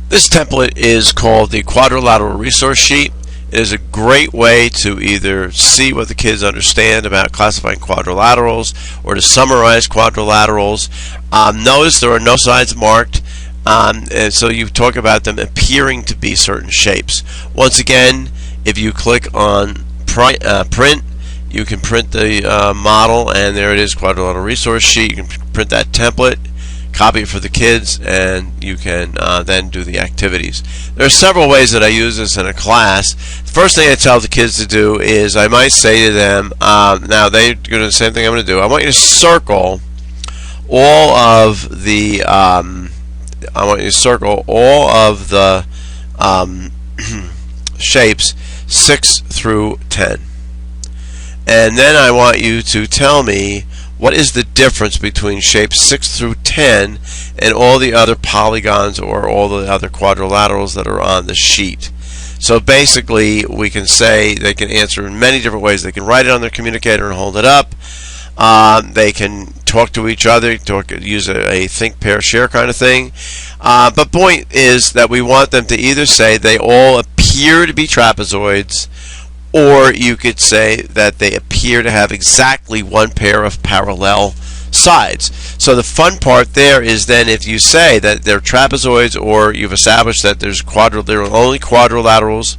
This template is called the Quadrilateral Resource Sheet. It is a great way to either see what the kids understand about classifying quadrilaterals or to summarize quadrilaterals. Notice there are no sides marked, and so you talk about them appearing to be certain shapes. Once again, if you click on print, you can print the model, and there it is, Quadrilateral Resource Sheet. You can print that template, copy it for the kids, and you can then do the activities. There are several ways that I use this in a class. The first thing I tell the kids to do is I might say to them, now they're going to do the same thing I'm going to do. I want you to circle all of the shapes 6 through 10, and then I want you to tell me what is the difference between shapes 6 through 10 and all the other polygons or all the other quadrilaterals that are on the sheet. So basically, we can say they can answer in many different ways. They can write it on their communicator and hold it up. They can talk to each other, use a think, pair, share kind of thing. But point is that we want them to either say they all appear to be trapezoids, or you could say that they appear to have exactly one pair of parallel sides. So the fun part there is then if you say that they're trapezoids, or you've established that there are only quadrilaterals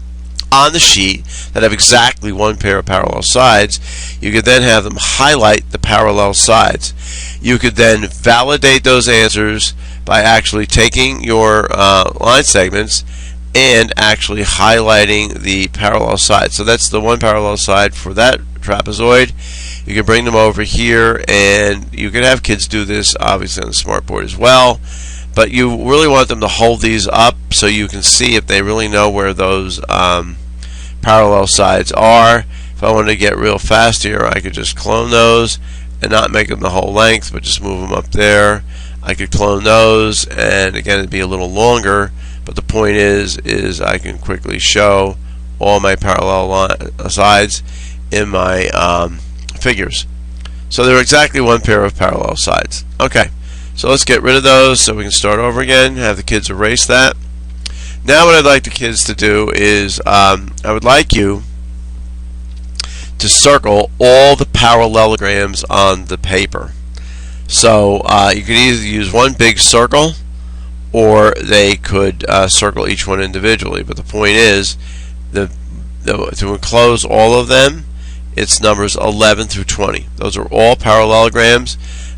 on the sheet that have exactly one pair of parallel sides, you could then have them highlight the parallel sides. You could then validate those answers by actually taking your line segments and actually highlighting the parallel side. So that's the one parallel side for that trapezoid. You can bring them over here, and you can have kids do this obviously on the smartboard as well, but you really want them to hold these up so you can see if they really know where those parallel sides are. If I wanted to get real fast here, I could just clone those and not make them the whole length, but just move them up there. I could clone those, and again it'd be a little longer, but the point is I can quickly show all my parallel sides in my figures. So they're exactly one pair of parallel sides. Okay, so let's get rid of those so we can start over again, have the kids erase that. Now what I'd like the kids to do is I would like you to circle all the parallelograms on the paper. So you could either use one big circle, or they could circle each one individually. But the point is, to enclose all of them, it's numbers 11 through 20. Those are all parallelograms.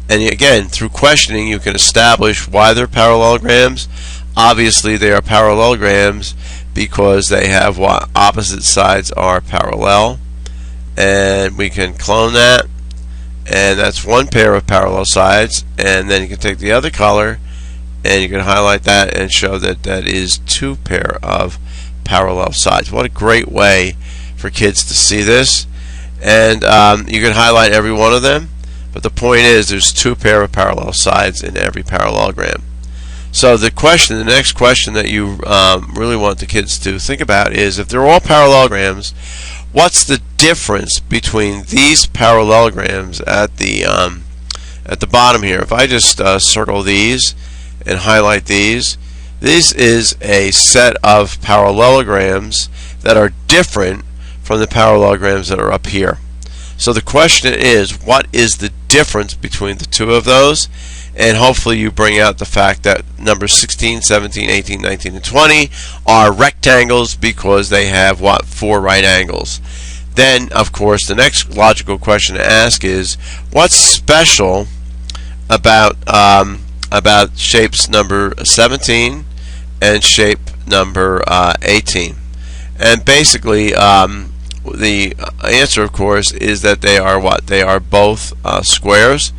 And again, through questioning, you can establish why they're parallelograms. Obviously, they are parallelograms because they have what opposite sides are parallel. And we can clone that. And that's one pair of parallel sides. And then you can take the other color, and you can highlight that and show that that is two pair of parallel sides. What a great way for kids to see this. And you can highlight every one of them, but the point is there's two pair of parallel sides in every parallelogram. So the next question that you really want the kids to think about is, if they're all parallelograms, what's the difference between these parallelograms at the bottom here? If I just circle these and highlight these, this is a set of parallelograms that are different from the parallelograms that are up here. So the question is, what is the difference between the two of those? And hopefully you bring out the fact that numbers 16, 17, 18, 19, and 20 are rectangles because they have what? 4 right angles. Then, of course, the next logical question to ask is, what's special about shapes number 17 and shape number 18? And basically, the answer, of course, is that they are what? They are both squares,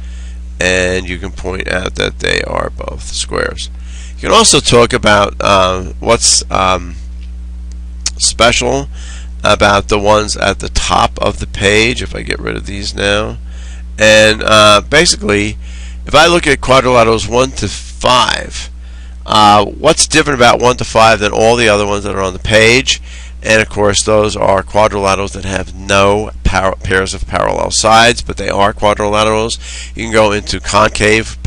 and you can point out that they are both squares. You can also talk about what's special about the ones at the top of the page. If I get rid of these now, and basically, if I look at quadrilaterals 1 to 5, what's different about 1 to 5 than all the other ones that are on the page? And of course, those are quadrilaterals that have no pairs of parallel sides, but they are quadrilaterals. You can go into concave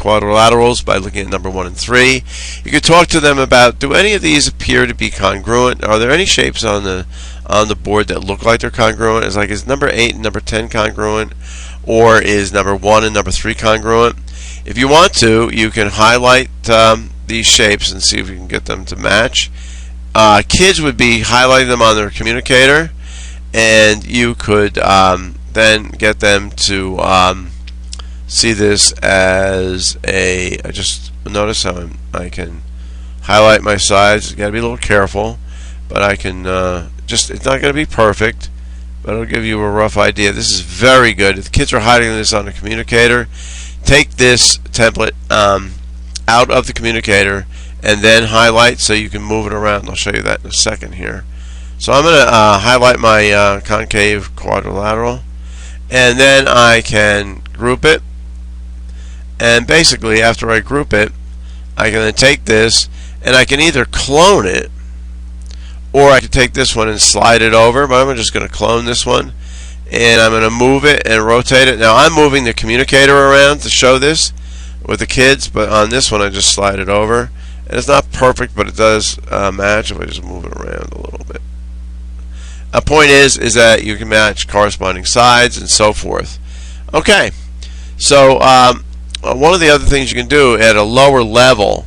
quadrilaterals by looking at number 1 and 3. You could talk to them about, do any of these appear to be congruent? Are there any shapes on the board that look like they're congruent? It's like, is number 8 and number 10 congruent, or is number 1 and number 3 congruent? If you want to, you can highlight these shapes and see if you can get them to match. Kids would be highlighting them on their communicator, and you could then get them to see this as a, I just notice how I can highlight my sides. You got to be a little careful, but I can it's not going to be perfect, but it'll give you a rough idea. This is very good. If the kids are hiding this on the communicator, take this template out of the communicator and then highlight so you can move it around. I'll show you that in a second here. So I'm going to highlight my concave quadrilateral, and then I can group it. And basically, after I group it, I can then take this and I can either clone it, or I can take this one and slide it over. But I'm just going to clone this one, and I'm going to move it and rotate it. Now I'm moving the communicator around to show this with the kids, but on this one I just slide it over. And it's not perfect, but it does match if I just move it around a little bit. A point is that you can match corresponding sides and so forth. Okay, so one of the other things you can do at a lower level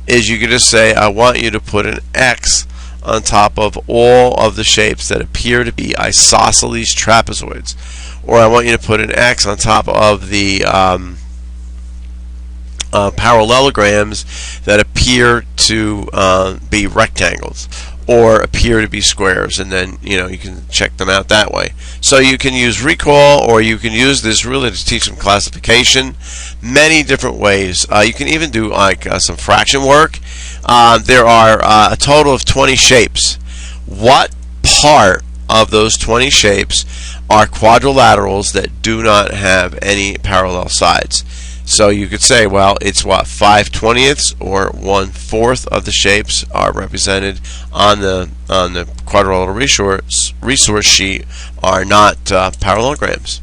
is you can just say, I want you to put an X on top of all of the shapes that appear to be isosceles trapezoids, or I want you to put an X on top of the parallelograms that appear to be rectangles or appear to be squares, and then you can check them out that way. So you can use recall, or you can use this really to teach them classification many different ways. You can even do like some fraction work. There are a total of 20 shapes. What part of those 20 shapes are quadrilaterals that do not have any parallel sides? So you could say, well, it's what, 5/20ths or 1/4 of the shapes are represented on the quadrilateral resource sheet are not parallelograms.